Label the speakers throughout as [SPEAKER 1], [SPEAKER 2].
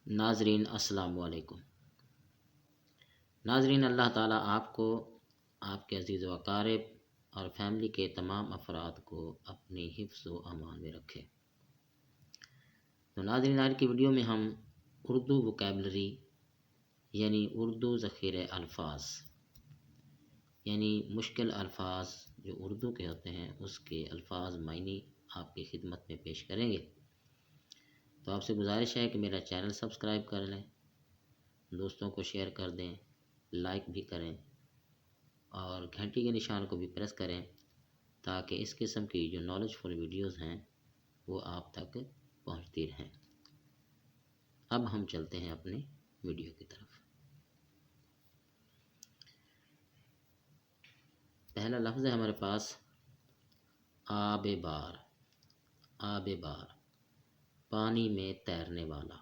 [SPEAKER 1] ناظرین السلام علیکم۔ ناظرین، اللہ تعالیٰ آپ کو، آپ کے عزیز و اقارب اور فیملی کے تمام افراد کو اپنی حفظ و امان میں رکھے۔ تو ناظرین، آج کی ویڈیو میں ہم اردو وکیبلری یعنی اردو ذخیرہ الفاظ، یعنی مشکل الفاظ جو اردو کے ہوتے ہیں اس کے الفاظ معنی آپ کی خدمت میں پیش کریں گے۔ تو آپ سے گزارش ہے کہ میرا چینل سبسکرائب کر لیں، دوستوں کو شیئر کر دیں، لائک بھی کریں اور گھنٹی کے نشان کو بھی پریس کریں تاکہ اس قسم کی جو نالج فل ویڈیوز ہیں وہ آپ تک پہنچتی رہیں۔ اب ہم چلتے ہیں اپنی ویڈیو کی طرف۔ پہلا لفظ ہے ہمارے پاس آب بار۔ آب بار، پانی میں تیرنے والا۔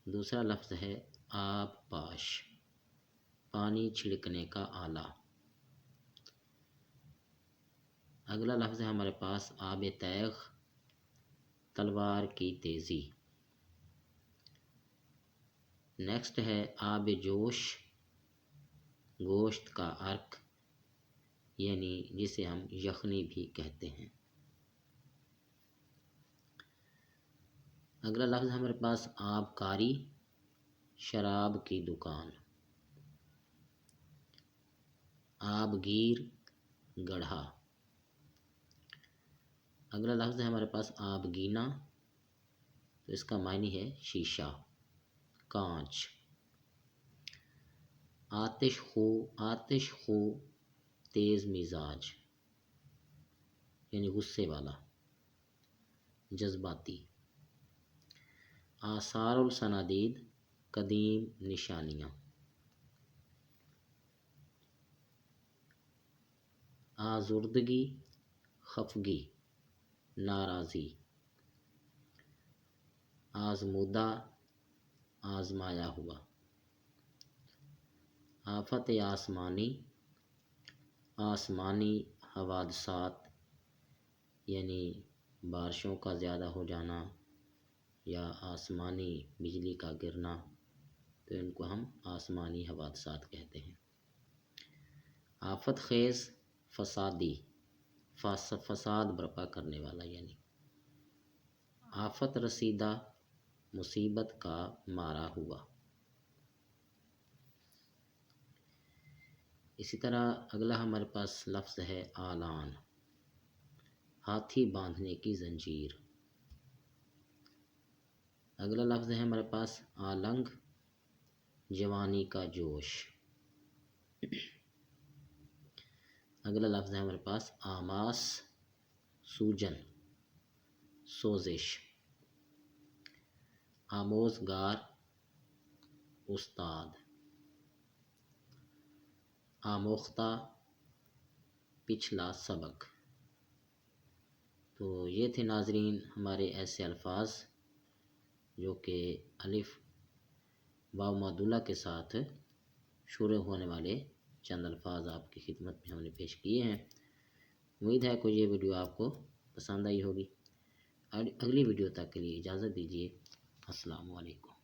[SPEAKER 1] دوسرا لفظ ہے آب پاش، پانی چھڑکنے کا آلہ۔ اگلا لفظ ہے ہمارے پاس آب تیغ، تلوار کی تیزی۔ نیکسٹ ہے آب جوش، گوشت کا عرق، یعنی جسے ہم یخنی بھی کہتے ہیں۔ اگلا لفظ ہمارے پاس آب کاری، شراب کی دکان۔ آب گیر، گڑھا۔ اگلا لفظ ہے ہمارے پاس آب گینا، تو اس کا معنی ہے شیشہ، کانچ۔ آتش خو، آتش خو تیز مزاج، یعنی غصے والا، جذباتی۔ آثار الصنادید، قدیم نشانیاں۔ آزردگی، خفگی، ناراضی۔ آزمودہ، آزمایا ہوا۔ آفت آسمانی، آسمانی حوادثات، یعنی بارشوں کا زیادہ ہو جانا یا آسمانی بجلی کا گرنا، تو ان کو ہم آسمانی حوادثات کہتے ہیں۔ آفت خیز، فسادی، فساد برپا کرنے والا، یعنی آفت رسیدہ، مصیبت کا مارا ہوا۔ اسی طرح اگلا ہمارے پاس لفظ ہے آلان، ہاتھی باندھنے کی زنجیر۔ اگلا لفظ ہے ہمارے پاس آلنگ، جوانی کا جوش۔ اگلا لفظ ہے ہمارے پاس آماس، سوجن، سوزش۔ آموزگار، استاد۔ آموختہ، پچھلا سبق۔ تو یہ تھے ناظرین ہمارے ایسے الفاظ جو کہ الف واو مادولہ کے ساتھ شروع ہونے والے چند الفاظ آپ کی خدمت میں ہم نے پیش کیے ہیں۔ امید ہے کہ یہ ویڈیو آپ کو پسند آئی ہوگی۔ اگلی ویڈیو تک کے لیے اجازت دیجیے۔ السلام علیکم۔